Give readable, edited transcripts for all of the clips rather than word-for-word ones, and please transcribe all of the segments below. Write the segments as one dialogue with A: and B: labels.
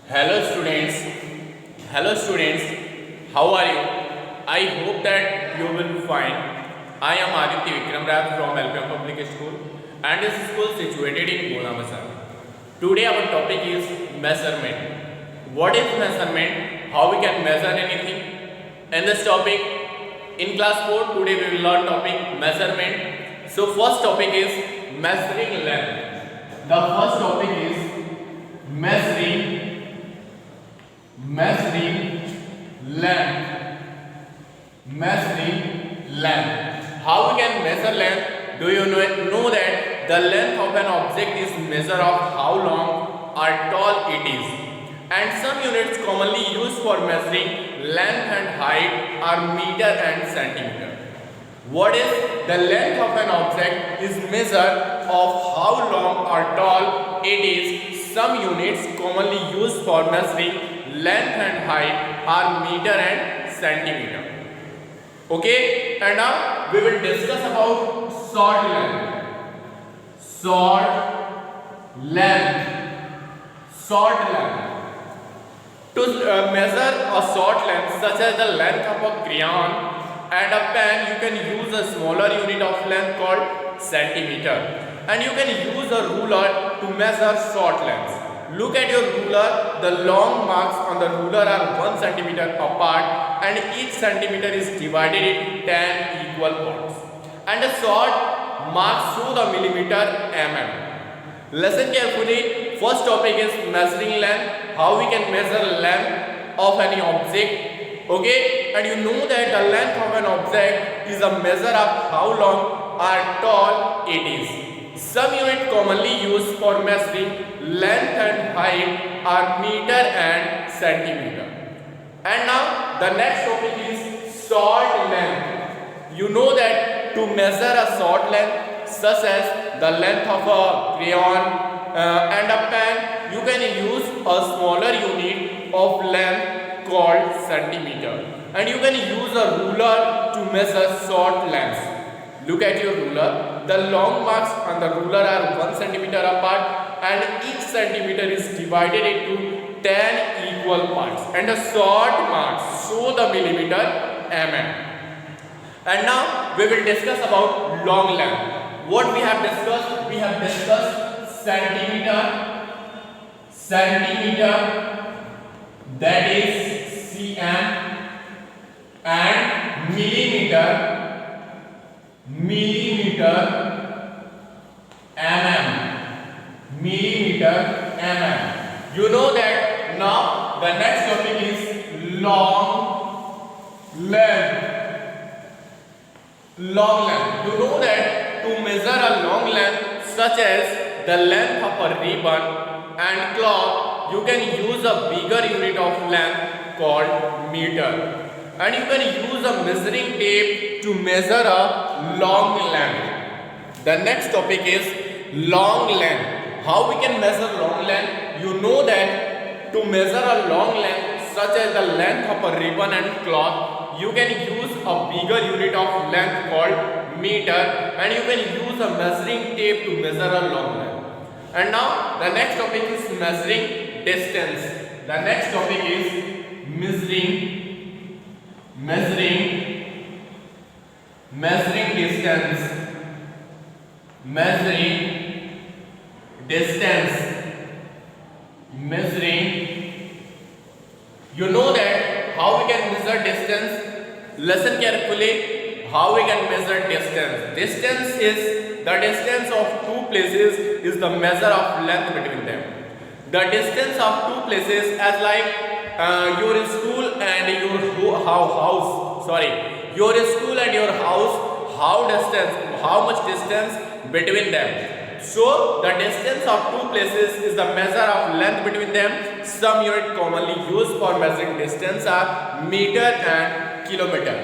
A: Hello students, hello students, how are you? I hope that you will fine. I am Aditya Vikram Raj from LPM Public School and this school situated in Golamasa. Today our topic is measurement. What is measurement? How we can measure anything? In this topic, in class 4 today we will learn topic measurement. So first topic is measuring length. The first topic is measuring length. How we can measure length? Do you know that the length of an object is measure of how long or tall it is, and some units commonly used for measuring length and height are meter and centimeter. What is the length of an object is measure of how long or tall it is. Some units commonly used for measuring length and height are meter and centimeter. Okay, and now we will discuss about short length. Short length. To measure a short length, such as the length of a crayon and a pen, you can use a smaller unit of length called centimeter, and you can use a ruler to measure short lengths. Look at your ruler. The long marks on the ruler are 1 centimeter apart, and each centimeter is divided in 10 equal parts. And the short marks show the millimeter mm. Listen carefully. First topic is measuring length. How we can measure length of any object. Okay, and you know that the length of an object is a measure of how long or tall it is. Some unit commonly used for measuring length and height are meter and centimeter. And now the next topic is short length. You know that to measure a short length, such as the length of a crayon and a pen, you can use a smaller unit of length called centimeter, and you can use a ruler to measure short lengths. Look at your ruler. The long marks on the ruler are 1 centimeter apart, and each centimeter is divided into 10 equal parts, and the short marks show the millimeter mm. And now we will discuss about long length. What we have discussed? We have discussed centimeter, that is cm, and millimeter mm. You know that. Now the next topic is long length. You know that to measure a long length, such as the length of a ribbon and cloth, you can use a bigger unit of length called meter, and you can use a measuring tape to measure a long length. The next topic is long length. How we can measure long length? You know that to measure a long length, such as the length of a ribbon and cloth, you can use a bigger unit of length called meter, and you can use a measuring tape to measure a long length. And now the next topic is measuring distance. The next topic is measuring distance. You know that how we can measure distance. Listen carefully. How we can measure distance? Distance is the distance of two places is the measure of length between them. The distance of two places, as like your school and your house. Your school and your house. How much distance between them? So the distance of two places is the measure of length between them. Some unit commonly used for measuring distance are meter and kilometer.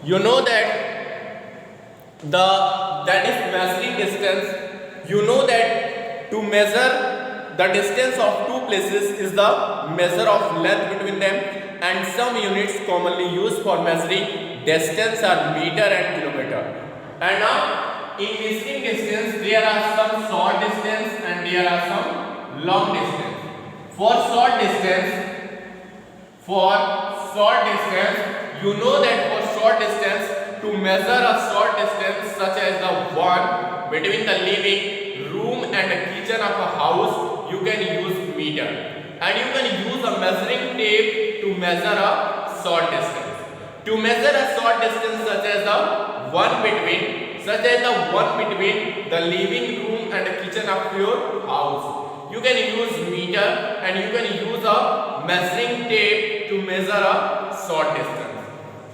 A: You know that that is measuring distance. You know that to measure the distance of two places is the measure of length between them, and some units commonly used for measuring distance are meter and kilometer. And now in measuring distance, there are some short distance and there are some long distance. For short distance, you know that for short distance, to measure a short distance such as the one between the living room and the kitchen of a house, you can use meter, and you can use a measuring tape to measure a short distance. To measure a short distance such as the one between the living room and the kitchen of your house, you can use meter, and you can use a measuring tape to measure a short distance.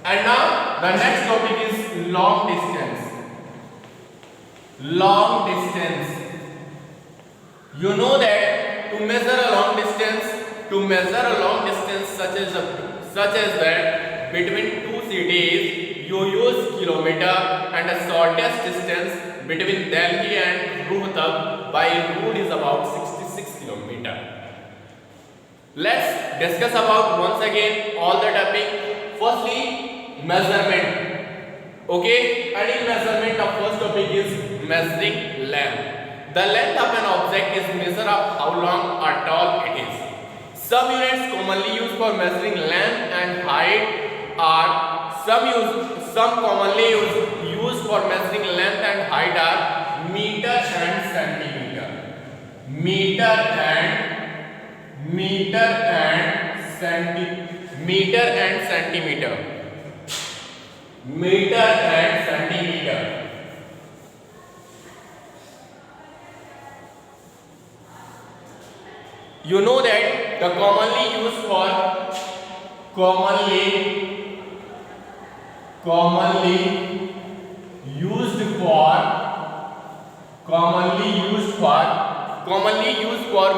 A: And now the next topic is long distance. Long distance. You know that to measure a long distance such as that between two cities, you use kilometer, and the shortest distance between Delhi and Rohtak by road is about 66 kilometer. Let's discuss about once again all the topic. Firstly, measurement. Okay, and in measurement, the first topic is measuring length. The length of an object is measure of how long or tall it is. Some units commonly used for measuring length and height are commonly used for measuring length and height are meter and centimeter. Meter and centimeter. You know that the commonly used for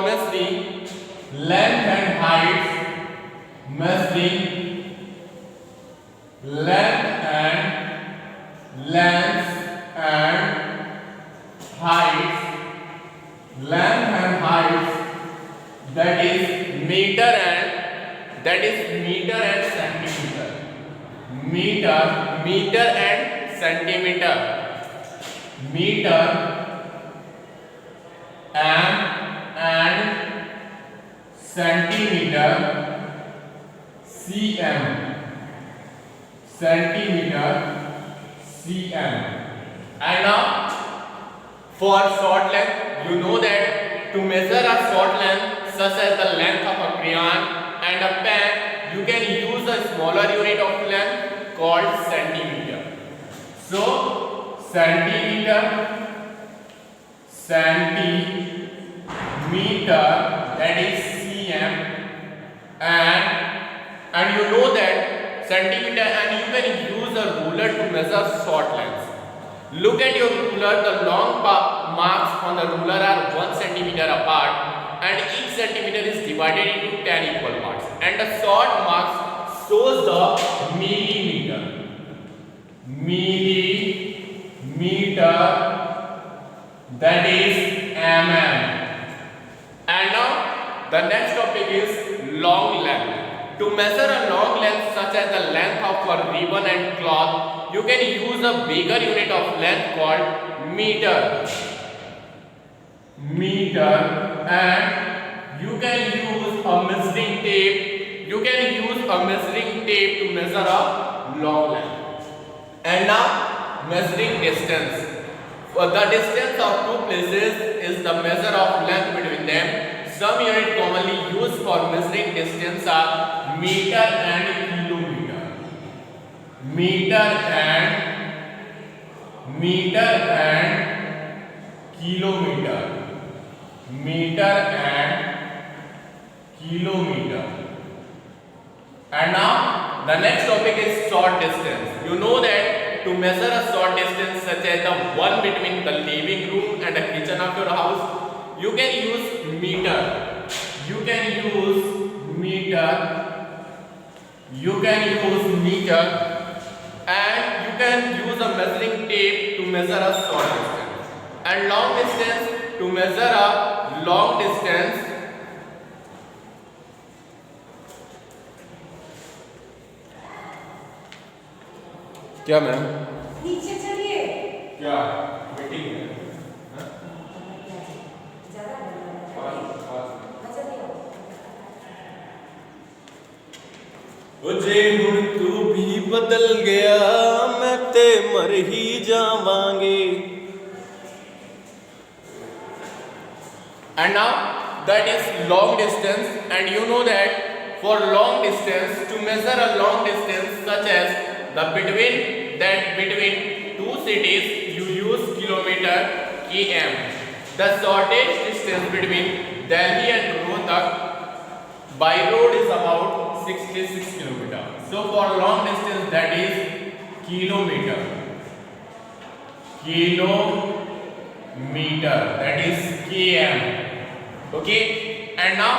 A: measuring length and height, measuring length and height, that is meter and centimeter. Meter and centimeter. Meter and centimeter. cm. And now for short length, you know that to measure a short length such as the length of a crayon and a pen, you can use a smaller unit of length called centimeter. So centimeter, that is cm, and you know that centimeter, and you can use a ruler to measure short lengths. Look at your ruler. The long marks on the ruler are 1 centimeter apart, and each centimeter is divided into 10 equal parts, and the short marks shows the millimeter, that is mm. And now the next topic is long length. To measure a long length such as the length of a ribbon and cloth, you can use a bigger unit of length called meter, and you can use a measuring tape. To measure a long length. And now measuring distance. The distance of two places is the measure of length between them. Some units commonly used for measuring distance are meter and kilometer. Meter and kilometer. And now the next topic is short distance. You know that to measure a short distance such as the one between the living room and the kitchen of your house, you can use meter. And you can use a measuring tape to measure a short distance. And long distance, to measure a long distance, क्या ma'am?
B: नीचे चलिए।
A: क्या meeting है?
B: ज़्यादा ओ जे हुण तू भी बदल गया मैं ते मर ही जावांगे।
A: And now that is long distance, and you know that for long distance, to measure a long distance such as the between two cities, you use kilometer km. The shortest distance between Delhi and Rohtak by road is about 66 km. So for long distance, that is kilometer. Kilometer, that is km. Okay, and now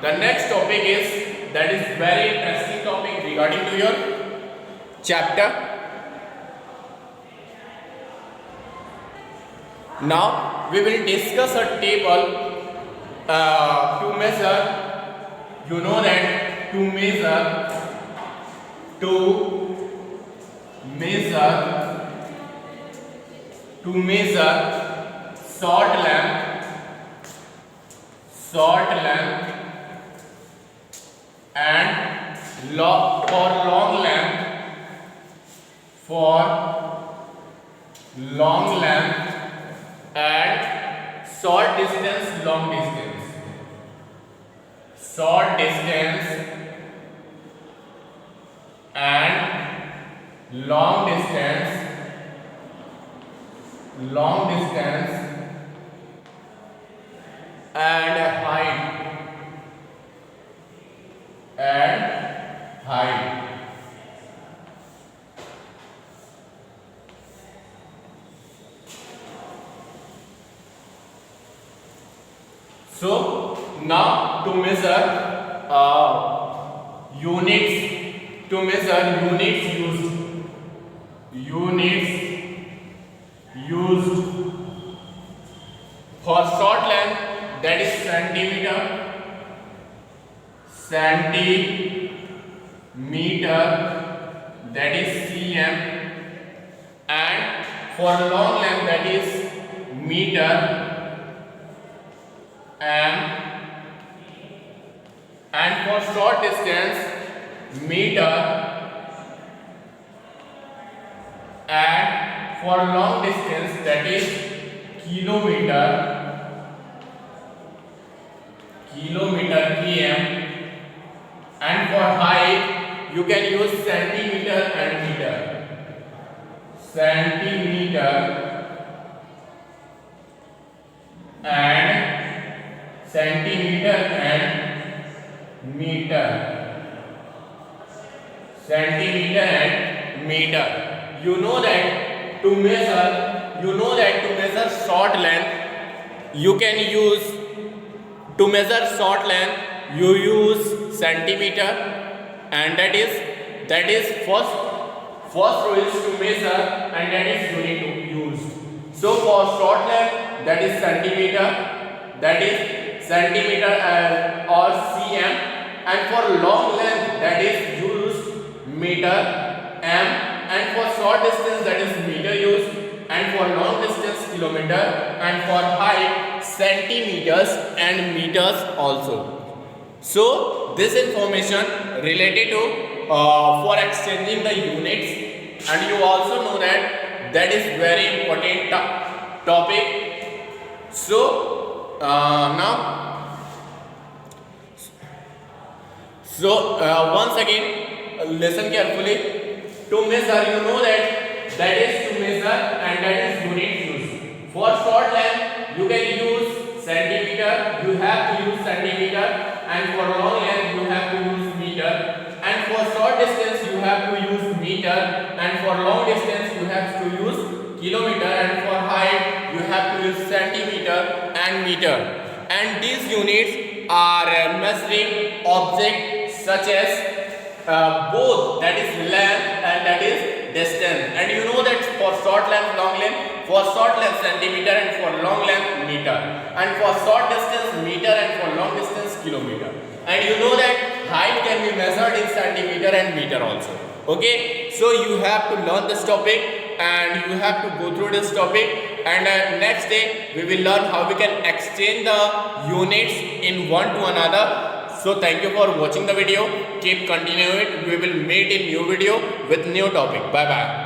A: the next topic is, that is very interesting topic regarding to your chapter. Now we will discuss a table to measure. You know that to measure short length and for long length and short distance long distance and long distance and height So now to measure units used for short length, that is centimeter, that is cm, and for long length, that is meter, and for short distance, meter, and for long distance, that is kilometer, km, and for height you can use centimeter and meter, and meter. You know that to measure short length, you can use, to measure short length you use centimeter, and that is first row is to measure, and that is unit used. So for short length, that is centimeter, or cm, and for long length, that is used meter, m, and for short distance, that is meter used, and for long distance, kilometer, and for height, centimeters and meters also. So this information related to for exchanging the units, and you also know that is very important topic. So now once again listen carefully. To measure, you know that is to measure, and that is unit used. For short length you can use centimeter, you have to use centimeter, and for long length you have to use meter, and for short distance you have to use meter, and for long distance you have to use kilometer, and for height you have to use centimeter and meter. And these units are measuring objects such as both, that is length and that is distance. And you know that for short length, long length, for short length centimeter, and for long length meter, and for short distance meter, and for long distance kilometer. And you know that height can be measured in centimeter and meter also. Okay, so you have to learn this topic, and you have to go through this topic, and next day we will learn how we can exchange the units in one to another. So thank you for watching the video. Keep continue it. We will meet in new video with new topic. Bye bye.